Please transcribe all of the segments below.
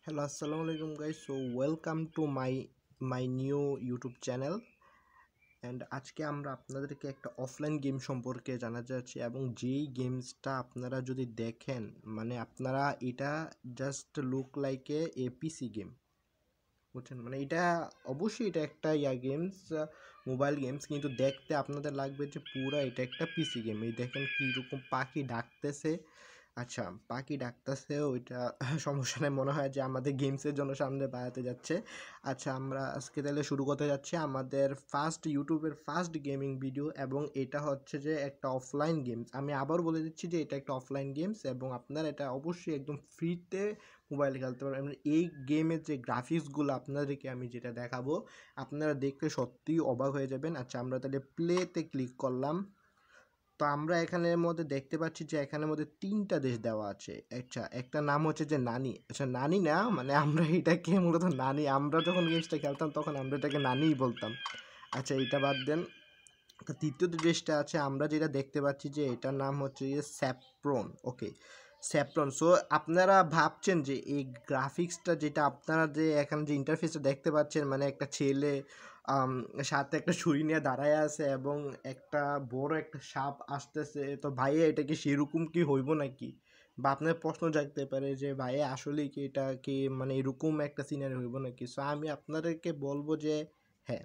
Hello, assalamu alaikum guys. So welcome to my new YouTube channel. And আজকে আমরা আপনাদেরকে একটা অফলাইন গেম সম্পর্কে জানাতে যাচ্ছি এবং যেই গেমসটা আপনারা যদি দেখেন মানে আপনারা এটা just look like a PC game, বুঝছেন? মানে এটা অবশ্যই এটা একটা গেমস, মোবাইল গেমস, কিন্তু দেখতে আপনাদের লাগবে যে পুরা এটা একটা পিসি গেম। এই দেখেন কীরকম পাখি ডাকতেছে। আচ্ছা, পাখি ডাকতেছে ওইটা সমস্যা নেই, মনে হয় যে আমাদের গেমসের জন্য সামনে বাড়াতে যাচ্ছে। আচ্ছা, আমরা আজকে তাহলে শুরু করতে যাচ্ছি আমাদের ইউটিউবের ফার্স্ট গেমিং ভিডিও, এবং এটা হচ্ছে যে একটা অফলাইন গেমস। আমি আবার বলে দিচ্ছি যে এটা একটা অফলাইন গেমস এবং আপনারা এটা অবশ্যই একদম ফ্রিতে মোবাইলে খেলতে পারবেন। এই গেমের যে গ্রাফিক্সগুলো আপনাদেরকে আমি যেটা দেখাবো, আপনারা দেখলে সত্যিই অবাক হয়ে যাবেন। আচ্ছা, আমরা তাহলে প্লেতে ক্লিক করলাম। তো আমরা এখানের মধ্যে দেখতে পাচ্ছি যে এখানের মধ্যে 3টা দেশ দেওয়া আছে। আচ্ছা, একটা নাম হচ্ছে যে নানি। আচ্ছা, নানি না, মানে আমরা এটাকে মূলত নানি, আমরা যখন গেমসটা খেলতাম তখন আমরা এটাকে নানিই বলতাম। আচ্ছা, এটা বাদ দেন। তো তৃতীয় যে দেশটা আছে আমরা যেটা দেখতে পাচ্ছি যে এটার নাম হচ্ছে যে স্যাপ্রন। ওকে, স্যাপ্রন। সো আপনারা ভাবছেন যে এই গ্রাফিক্সটা যেটা আপনারা যে এখানে যে ইন্টারফেসটা দেখতে পাচ্ছেন, মানে একটা ছেলে সাথে একটা ছুরি নিয়ে দাঁড়ায় আছে এবং একটা বড় একটা সাপ আসতেছে। তো ভাইয়া এটা কি সেরকম কি হইব নাকি? বা আপনার প্রশ্ন জাগতে পারে যে ভাইয়া আসলেই কি এটা কি মানে এরকম একটা সিনারি হইব নাকি? সো আমি আপনাদেরকে বলবো যে হ্যাঁ,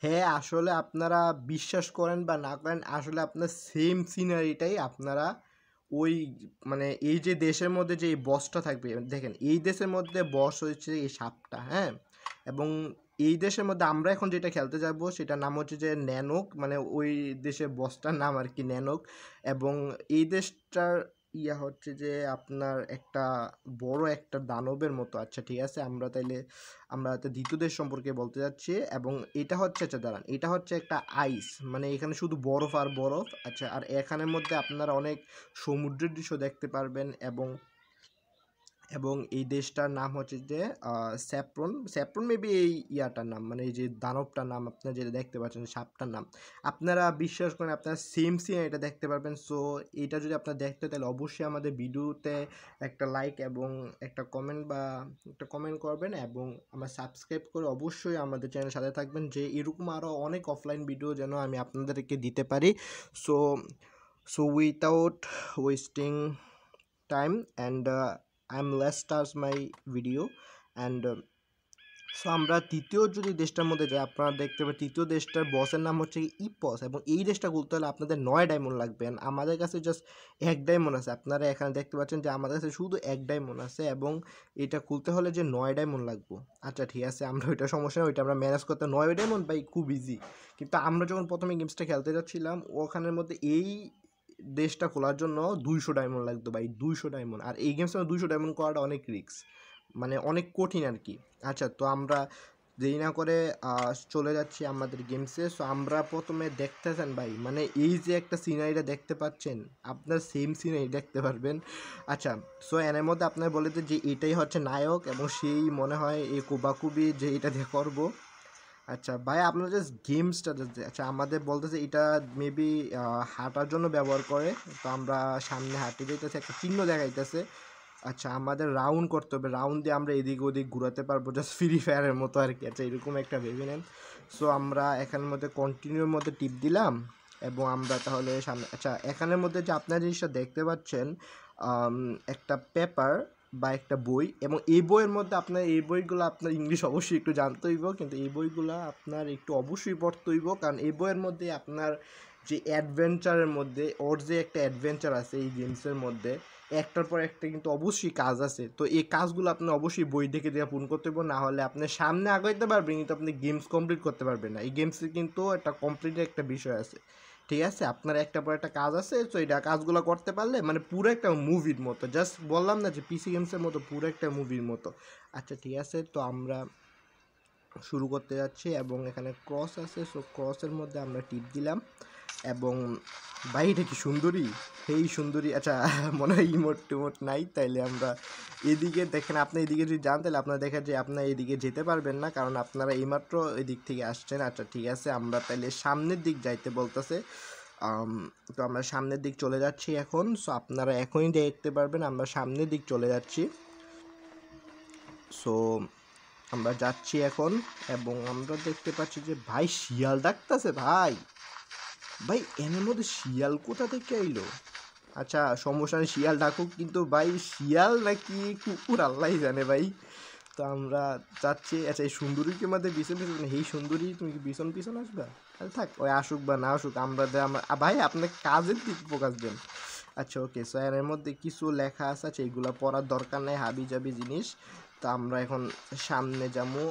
হ্যাঁ, আসলে আপনারা বিশ্বাস করেন বা না করেন, আসলে আপনার সেম সিনারিটাই আপনারা ওই মানে এই যে দেশের মধ্যে যে এই বসটা থাকবে, দেখেন এই দেশের মধ্যে বস হচ্ছে এই সাপটা, হ্যাঁ। এবং এই দেশের মধ্যে আমরা এখন যেটা খেলতে যাব সেটার নাম হচ্ছে যে ন্যানোক, মানে ওই দেশের বসটার নাম আর কি ন্যানোক। এবং এই দেশটার হচ্ছে যে আপনার একটা বড় একটা দানবের মতো। আচ্ছা, ঠিক আছে, আমরা তো দ্বিতীয় দেশ সম্পর্কে বলতে যাচ্ছি, এবং এটা হচ্ছে, আচ্ছা দাঁড়ান, এটা হচ্ছে একটা আইস, মানে এখানে শুধু বরফ আর বরফ। আচ্ছা, আর এখানের মধ্যে আপনারা অনেক সমুদ্রের দৃশ্য দেখতে পারবেন। এবং এই দেশটার নাম হচ্ছে যে স্যাপ্রন। স্যাপ্রন মেবি এই ইয়াটার নাম, মানে এই যে দানবটার নাম আপনারা যেটা দেখতে পাচ্ছেন, সাপটার নাম। আপনারা বিশ্বাস করেন আপনারা সেম এটা দেখতে পারবেন। সো এটা যদি আপনারা দেখতে, তাহলে অবশ্যই আমাদের ভিডিওতে একটা লাইক এবং একটা কমেন্ট করবেন, এবং আমার সাবস্ক্রাইব করে অবশ্যই আমাদের চ্যানেলের সাথে থাকবেন, যে এরকম আরও অনেক অফলাইন ভিডিও যেন আমি আপনাদেরকে দিতে পারি। So without wasting time and let's start my video. and so আমরা তৃতীয় যদি দেশটার মধ্যে যাই, আপনারা দেখতে পাবেন তৃতীয় দেশটার বসের নাম হচ্ছে ইপস, এবং এই দেশটা খুলতে হলে আপনাদের 9 ডায়মন্ড লাগবে। আমাদের কাছে জাস্ট 1 ডায়মন্ড আছে। আপনারা এখানে দেখতে পাচ্ছেন যে আমাদের কাছে শুধু 1 ডায়মন্ড আছে, এবং এটা খুলতে হলে যে 9 ডায়মন্ড লাগবে। আচ্ছা, ঠিক আছে, আমরা ওইটা সমস্যা নেই, ওইটা আমরা ম্যানেজ করতে। 9 ডায়মন্ড ভাই খুব ইজি। কিন্তু আমরা যখন প্রথমে গেমসটা খেলতে যাচ্ছিলাম, ওখানের মধ্যে এই দেশটা খোলার জন্য 200 ডায়মন্ড লাগতো ভাই, 200 ডায়মন্ড। আর এই গেমসে 200 ডায়মন্ড করাটা অনেক রিস্ক, মানে অনেক কঠিন আর কি। আচ্ছা, তো আমরা দেরি না করে চলে যাচ্ছি আমাদের গেমসে। সো আমরা প্রথমে দেখতেছেন ভাই, মানে এই যে একটা সিনারিটা দেখতে পাচ্ছেন, আপনার সেম সিনারি দেখতে পারবেন। আচ্ছা, সো এর মধ্যে আপনার বলে যে এটাই হচ্ছে নায়ক, এবং সেই মনে হয় এই কোবাকুবি যে এটা দিয়ে করবো। আচ্ছা ভাই, আপনার জাস্ট গেমসটা, আচ্ছা আমাদের বলতেছে এটা মেবি হাঁটার জন্য ব্যবহার করে। তো আমরা সামনে হাঁটতে যেতেছি, একটা চিহ্ন দেখাইতেছে। আচ্ছা, আমাদের রাউন্ড করতে হবে, রাউন্ড দিয়ে আমরা এদিক ওদিক ঘুরাতে পারবো, জাস্ট ফ্রি ফায়ারের মতো আর কি। আচ্ছা, এরকম একটা ভেবে নেন। সো আমরা এখানের মধ্যে কন্টিনিউর মধ্যে টিপ দিলাম, এবং আমরা তাহলে সামনে। আচ্ছা, এখানের মধ্যে যে আপনার জিনিসটা দেখতে পাচ্ছেন, একটা পেপার বা একটা বই, এবং এই বইয়ের মধ্যে আপনার এই বইগুলো আপনার ইংলিশ অবশ্যই একটু জানতে হইব, কিন্তু এই বইগুলো আপনার একটু অবশ্যই পড়তে হইব, কারণ এই বইয়ের মধ্যে আপনার যে অ্যাডভেঞ্চারের মধ্যে ওর যে একটা অ্যাডভেঞ্চার আছে এই গেমসের মধ্যে, একটার পর একটা কিন্তু অবশ্যই কাজ আছে। তো এই কাজগুলো আপনি অবশ্যই বই দেখে দিয়ে পূরণ করতে হবে, না হলে আপনি সামনে আগাইতে পারবেন কিন্তু আপনি গেমস কমপ্লিট করতে পারবেন না। এই গেমসে কিন্তু একটা কমপ্লিটের একটা বিষয় আছে, ঠিক আছে? আপনার একটা পর একটা কাজ আছে, তো এটা কাজগুলো করতে পারলে মানে পুরো একটা মুভির মতো, জাস্ট বললাম না যে পিসি গেমসের মতো, পুরো একটা মুভির মতো। আচ্ছা, ঠিক আছে, তো আমরা শুরু করতে যাচ্ছি, এবং এখানে ক্রস আছে। সো ক্রসের মধ্যে আমরা টিপ দিলাম, এবং ভাই এটা কি সুন্দরী, সেই সুন্দরী। আচ্ছা, মনে হয় ইমোট টিমোট নাই, তাইলে আমরা এদিকে দেখেন, আপনি এদিকে যদি যান তাহলে আপনারা দেখেন যে আপনার এদিকে যেতে পারবেন না, কারণ আপনারা এইমাত্র এদিক থেকে আসছেন। আচ্ছা, ঠিক আছে, আমরা তাইলে সামনের দিক যাইতে বলতেছে। তো আমরা সামনের দিক চলে যাচ্ছি এখন। সো আপনারা এখনই দেখতে পারবেন আমরা সামনের দিক চলে যাচ্ছি। সো আমরা যাচ্ছি এখন, এবং আমরা দেখতে পাচ্ছি যে ভাই শিয়াল ডাকতেছে। ভাই ভাই এর মধ্যে শিয়াল কোথা থেকে আইলো? আচ্ছা সমস্যা নেই, শিয়াল ডাকুক, কিন্তু ভাই শিয়াল নাকি কুকুর আল্লাহ জানে ভাই। তো আমরা যাচ্ছি। আচ্ছা এই সুন্দরীকে মধ্যে পিছন পিছন, এই সুন্দরী তুমি কি পিছন পিছন আসবা? আরে থাক, ওই আসুক বা না আসুক, আমরা ভাই আপনার কাজের দিক ফোকাস দেন। আচ্ছা ওকে, সো এর মধ্যে কিছু লেখা আছে, আচ্ছা এগুলো পড়ার দরকার নেই, হাবি জাবি জিনিস। তো আমরা এখন সামনে যাবো।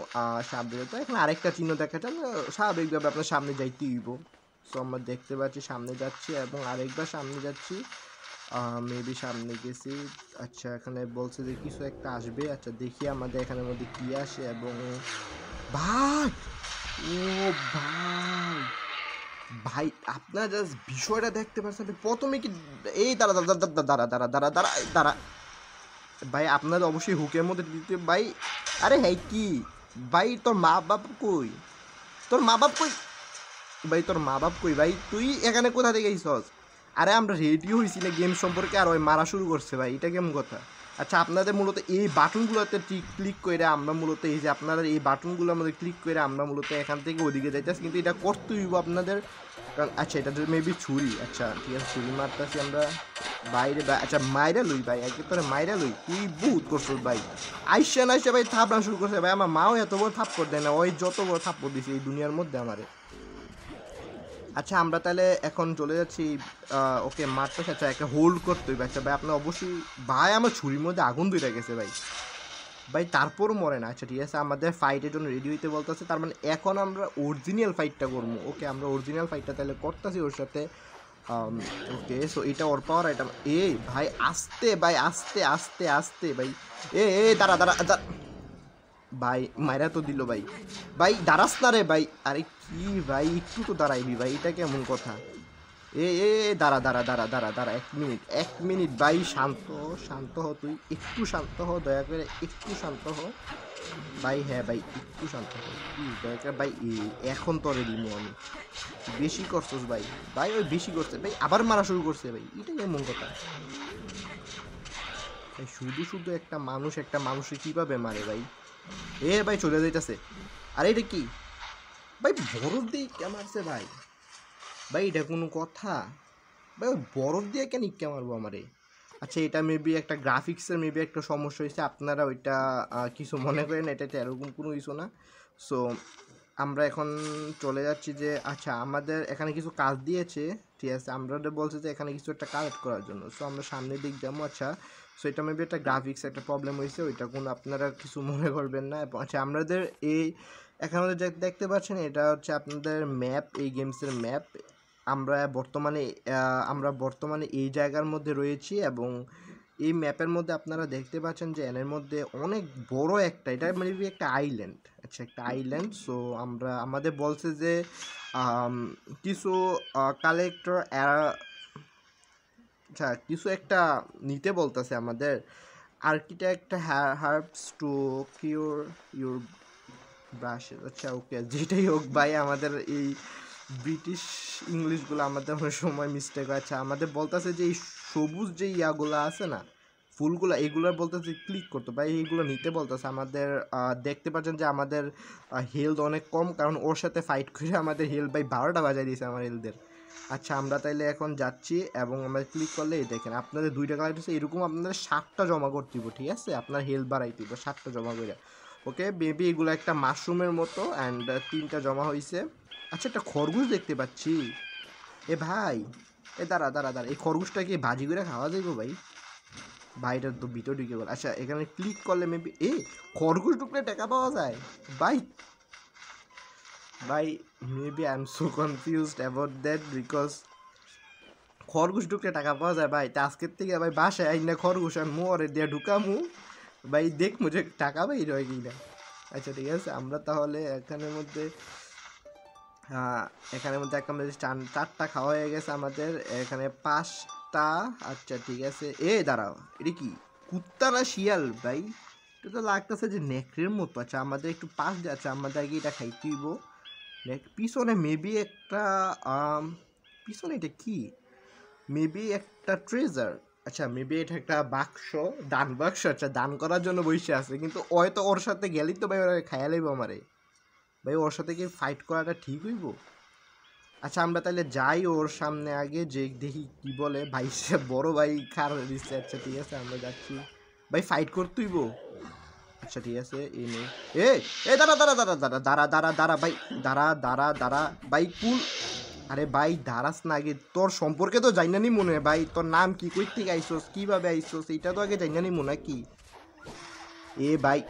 সামনে তো এখন আরেকটা চিহ্ন দেখা যায়, স্বাভাবিকভাবে আপনার সামনে যাইতে হইব। সো আমরা দেখতে পাচ্ছি সামনে যাচ্ছি এবং আরেকবার সামনে যাচ্ছি। মেবি সামনে গেছি। আচ্ছা এখানে বলছে যে কিছু একটা আসবে। আচ্ছা দেখি আমাদের এখানের মধ্যে কি আসে। এবং ভাই, ও ভাই, ভাই আপনারা জাস্ট বিষয়টা দেখতে পাচ্ছেন। প্রথমে কি এই দাঁড়া দাঁড়া দাঁড়া দাঁড়া দাঁড়া দাঁড়া দাঁড়া দাঁড়া ভাই, আপনাদের অবশ্যই হুকের মধ্যে দিতে ভাই। আরে হ্যাঁ কি ভাই, তোর মা বাপ কই? তোর মা বাপ কই? ভাই তোর মা বাপ কই ভাই? তুই এখানে কোথা থেকে আইছস? আরে আমরা রেডি হয়েছি না গেম সম্পর্কে, আর ওই মারা শুরু করছে ভাই, এটা কেমন কথা? আচ্ছা আপনাদের মূলত এই বাটনগুলোতে ক্লিক করে আমরা মূলত এই যে আপনাদের এই বাটনগুলোর মধ্যে ক্লিক করে আমরা মূলত এখান থেকে ওদিকে যাইতেছি, কিন্তু এটা করতে হইব আপনাদের। কারণ আচ্ছা এটা মেবি ছুরি। আচ্ছা ঠিক আছে, ছুরি মারতেছি আমরা বাইরে। আচ্ছা মাইরা লই ভাই, একে তোরে মাইরা লই, তুই বহুত করছিস ভাই। আইসা না আইসা ভাই থাপড়া শুরু করছে ভাই। আমার মাও এত বড় থাপ্পড় দেয় না, ওই যত বড় থাপ্পড় দিছে এই দুনিয়ার মধ্যে আমারে। আচ্ছা আমরা তাহলে এখন চলে যাচ্ছি। ওকে মারতেছে। আচ্ছা একটা হোল্ড করতে হইবে। আচ্ছা ভাই আপনার অবশ্যই ভাই, আমার ছুরির মধ্যে আগুন ধরে গেছে ভাই। ভাই তারপরও মরে না। আচ্ছা ঠিক আছে, আমাদের ফাইটের জন্য রেডি হইতে বলতেছে, তার মানে এখন আমরা অরিজিনাল ফাইটটা করবো। ওকে আমরা অরিজিনাল ফাইটটা তাহলে করতেছি ওর সাথে। ওকে সো এটা ওর পাওয়ার আইটেম। এই ভাই আস্তে ভাই, আস্তে আস্তে আস্তে ভাই। এ দাঁড়া দাঁড়া দাঁড়া ভাই, মাইরা তো দিল ভাই। ভাই দাঁড়াস না রে ভাই। আরে কি ভাই, একটু তো দাঁড়াইবি ভাই, এটা কেমন কথা? এ দাঁড়া দাঁড়া দাঁড়া দাঁড়া দাঁড়া, 1 মিনিট 1 মিনিট ভাই, শান্ত শান্ত হ, তুই একটু শান্ত হ, দয়া করে একটু শান্ত হ ভাই। হ্যাঁ ভাই একটু শান্ত হ প্লিজ দয়া করে ভাই। এখন তোরে দিমু আমি। বেশি করছস ভাই। ভাই ওই বেশি করছে ভাই, আবার মারা শুরু করছে ভাই, এটা কেমন কথা? ভাই শুধু শুধু একটা মানুষে কিভাবে মারে ভাই? ভাই চলে যাইতাছে। আরে এটা কি ভাই, বরফ দিয়ে কে মারছে ভাই? ভাই এটা কোনো কথা? ভাই ওই বরফ দিয়ে কেন ইক্কা মারবো আমারে? আচ্ছা এটা মেবি একটা গ্রাফিক্সের মেবি একটা সমস্যা হয়েছে, আপনারা ওইটা কিছু মনে করেন, এটা এরকম কোনো কিছু না। সো আমরা এখন চলে যাচ্ছি যে, আচ্ছা আমাদের এখানে কিছু কাজ দিয়েছে, ঠিক আছে, আমরা বলছে যে এখানে কিছু একটা কালেক্ট করার জন্য। সো আমরা সামনের দিক যাবো। আচ্ছা সো এটা মেবি একটা গ্রাফিক্স একটা প্রবলেম হয়েছে, ওইটা কোনো আপনারা কিছু মনে করবেন না। এবং আচ্ছা আমাদের এই এখানে দেখতে পাচ্ছেন, এটা হচ্ছে আপনাদের ম্যাপ, এই গেমসের ম্যাপ। আমরা বর্তমানে এই জায়গার মধ্যে রয়েছি, এবং এই ম্যাপের মধ্যে আপনারা দেখতে পাচ্ছেন যে এর মধ্যে অনেক বড় একটা, এটা মেবি একটা আইল্যান্ড। আচ্ছা একটা আইল্যান্ড। সো আমাদের বলছে যে কিছু কালেক্টর, আচ্ছা কিছু একটা নিতে বলতেছে আমাদের। Architect herbs to cure your brushes. আচ্ছা ওকে যেটাই হোক ভাই, আমাদের এই ব্রিটিশ ইংলিশগুলো আমাদের অনেক সময় মিস্টেক হয়। আচ্ছা আমাদের বলতেছে যে এই সবুজ যে ইয়াগুলো আছে না, ফুলগুলো, এগুলো বলতেছে ক্লিক করতে ভাই, এইগুলো নিতে বলতেছে আমাদের। দেখতে পাচ্ছেন যে আমাদের হেলথ অনেক কম, কারণ ওর সাথে ফাইট করে আমাদের হেলথ ভাই 12টা বাজায় দিয়েছে আমার হেলথের। আচ্ছা আমরা তাইলে এখন যাচ্ছি, এবং আমরা ক্লিক করলে এই দেখেন আপনাদের 2টা কালেক্ট হচ্ছে, এরকম আপনাদের 7টা জমা করতে দিব, ঠিক আছে, আপনার হেলথ বাড়াইতে দিব 7টা জমা করে। ওকে বেবি এগুলো একটা মাশরুমের মতো, অ্যান্ড 3টা জমা হয়েছে। আচ্ছা একটা খরগোশ দেখতে পাচ্ছি। এ ভাই, দাঁড়া দাঁড়া দাঁড়া, এই খরগোশটা কি ভাজি করে খাওয়া যাইব ভাই? ভাইটা তো ভিতর ঢুকে গেল। আচ্ছা এখানে ক্লিক করলে মেবি খরগোশ ঢুকলে টাকা পাওয়া যায় ভাই? ভাই maybe I am so confused about that, because খরগোশ ঢুকলে টাকা পাওয়া যায় ভাই? তা আজকের থেকে ভাই বাসায় আইন না খরগোশ আর মোরে দিয়ে ঢুকামু ভাই, দেখমু যে টাকা পাই রয় কি না। আচ্ছা ঠিক আছে, আমরা তাহলে এখানের মধ্যে এখানের মধ্যে একটা আমাদের 4টা খাওয়া হয়ে গেছে আমাদের, এখানে 5টা। আচ্ছা ঠিক আছে, দাঁড়াও, এটা কি কুত্তা না শিয়াল ভাই? এটা তো লাগতেছে যে নেকড়ের মতো। আচ্ছা আমাদের একটু পাশ যাচ্ছে, আমাদের আগে এটা খাইতে হইব। পিছনে মেবি একটা পিছনে এটা কি, মেবি একটা ট্রেজার। আচ্ছা মেবি এটা একটা বাক্স, দান বাক্স। আচ্ছা দান করার জন্য বসে আছে, কিন্তু হয়তো ওর সাথে গেলেই তো ভাই ওরা খাইয়া লাইব আমারে। ভাই ওর সাথে কি ফাইট করাটা ঠিক হইব? আচ্ছা আমরা তাহলে যাই ওর সামনে আগে, যে দেখি কি বলে। ভাই সে বড় ভাই খার দিচ্ছে। আচ্ছা ঠিক আছে আমরা যাচ্ছি। ভাই ফাইট করতেইব। আচ্ছা ঠিক আছে এনে এ এ দাঁড়া দাঁড়া দাঁড়া দাঁড়া দাঁড়া দাঁড়া দাঁড়া ভাই, দাঁড়া দাঁড়া দাঁড়া ভাই কুল। আরে ভাই দাঁড়াস না আগে, তোর সম্পর্কে তো জানি না মনে হয়। ভাই তোর নাম কি, কই থেকে আইসোস, কিভাবে আইসোস, এটা তো আগে জানি না মনে কি। এ ভাই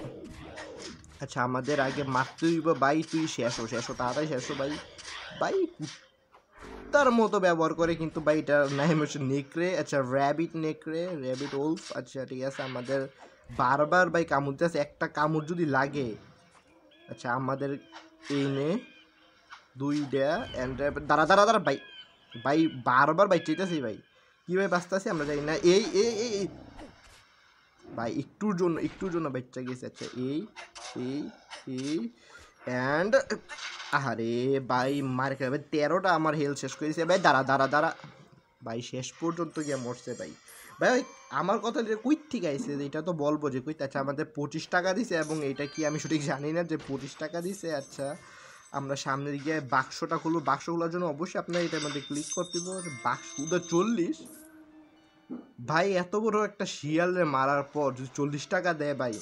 আচ্ছা আমাদের আগে মারতে হইব ভাই। তুই শেষ হো তাড়াতাড়ি শেষ হো ভাই। ভাই তার মতো ব্যবহার করে কিন্তু ভাই, এটা নাম হচ্ছে নেকড়ে। আচ্ছা র্যাবিট নেকড়ে, র্যাবিট ওলফ। আচ্ছা ঠিক আছে আমাদের বারবার ভাই কামড়তে আছে, একটা কামড় যদি লাগে। আচ্ছা আমাদের এই নে দুইটা অ্যান্ড দাঁড়া দাঁড়া দাঁড়া ভাই। ভাই বারবার ভাই চেতেছি ভাই, কীভাবে বাঁচতে আছি আমরা জানি না। এই এই এই ভাই একটুর জন্য বাচ্চা গেছে। আচ্ছা এই এই এই অ্যান্ড আহারে ভাই মার খেয়ে 13টা আমার হেলথ শেষ করে দিয়েছে ভাই। দাঁড়া দাঁড়া দাঁড়া ভাই, শেষ পর্যন্ত গিয়ে মরছে ভাই। ভাই ওই আমার কথা যে কই থেকে আইসে এটা তো বলবো যে কই। আচ্ছা আমাদের 25 টাকা দিছে, এবং এটা কি আমি সঠিক জানি না যে 25 টাকা দিছে। আচ্ছা আমরা সামনের গিয়ে বাক্সটা খুলবো। বাক্স খোলার জন্য অবশ্যই আপনার এটার মধ্যে ক্লিক করতে হবে। বাক্স 40 ভাই, এত বড় একটা শিয়ালে মারার পর যদি 40 টাকা দেয় ভাই,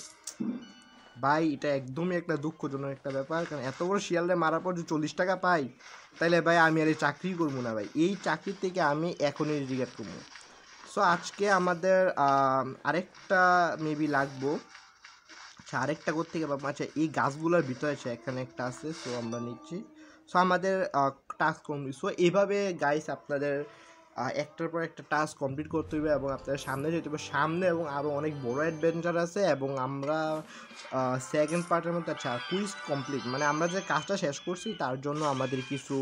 ভাই এটা একদমই একটা দুঃখজনক একটা ব্যাপার। কারণ এত বড় শিয়ালে মারার পর যদি 40 টাকা পাই, তাহলে ভাই আমি আর এই চাকরি করবো না ভাই। এই চাকরি থেকে আমি এখনই রিটায়ার করবো। সো আজকে আমাদের আরেকটা মেবি লাগবো। আচ্ছা আরেকটা করতে গেলাম। আচ্ছা এই গাছগুলোর ভিতরে আছে, এখানে একটা আছে। সো আমরা নিচ্ছি। সো আমাদের টাস্ক কমপ্লিট। সো এইভাবে গাইস আপনাদের একটার পর একটা টাস্ক কমপ্লিট করতে হবে, এবং আপনাদের সামনে যেতে হবে সামনে, এবং আরও অনেক বড় অ্যাডভেঞ্চার আছে। এবং আমরা সেকেন্ড পার্টের মধ্যে আচ্ছা কুইজ কমপ্লিট, মানে আমরা যে কাজটা শেষ করছি তার জন্য আমাদের কিছু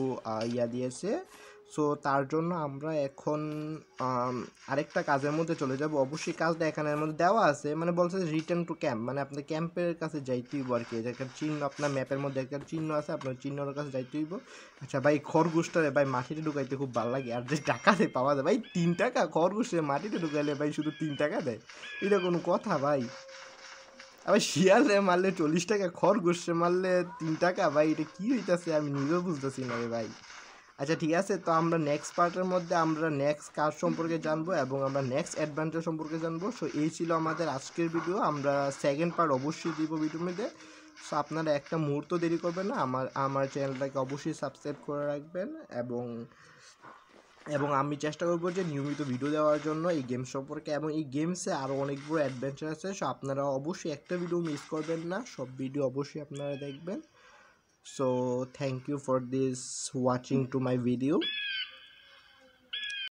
ইয়া দিয়েছে। সো তার জন্য আমরা এখন আরেকটা কাজের মধ্যে চলে যাব। অবশ্যই কাজটা এখানের মধ্যে দেওয়া আছে, মানে বলছে রিটার্ন টু ক্যাম্প, মানে আপনার ক্যাম্পের কাছে যাইতে হইব আর কি। একটা চিহ্ন আপনার ম্যাপের মধ্যে একটা চিহ্ন আছে, আপনার চিহ্নর কাছে যাইতে হইব। আচ্ছা ভাই খরগোশটারে ভাই মাটিতে ঢুকাইতে খুব ভালো লাগে। আর যে টাকা দেয় পাওয়া যায় ভাই 3 টাকা, খরগোশে মাটিতে ঢুকাইলে ভাই শুধু 3 টাকা দেয়, এটা কোনো কথা ভাই? আবার শিয়ালে মারলে 40 টাকা, খরগোশে মারলে 3 টাকা, ভাই এটা কি হইতাছে আমি নিজেও বুঝতেছি না রে ভাই। আচ্ছা ঠিক আছে, তো আমরা নেক্সট পার্টের মধ্যে আমরা নেক্সট কাজ সম্পর্কে জানবো, এবং আমরা নেক্সট অ্যাডভেঞ্চার সম্পর্কে জানবো। সো এই ছিল আমাদের আজকের ভিডিও। আমরা সেকেন্ড পার্ট অবশ্যই দিব ভিডিওর মধ্যে। সো আপনারা একটা মুহূর্ত দেরি করবেন না, আমার চ্যানেলটাকে অবশ্যই সাবস্ক্রাইব করে রাখবেন। এবং এবং আমি চেষ্টা করবো যে নিয়মিত ভিডিও দেওয়ার জন্য এই গেম সম্পর্কে। এবং এই গেমসে আরও অনেকগুলো অ্যাডভেঞ্চার আছে। সো আপনারা অবশ্যই একটা ভিডিও মিস করবেন না, সব ভিডিও অবশ্যই আপনারা দেখবেন। So thank you for this watching to my video.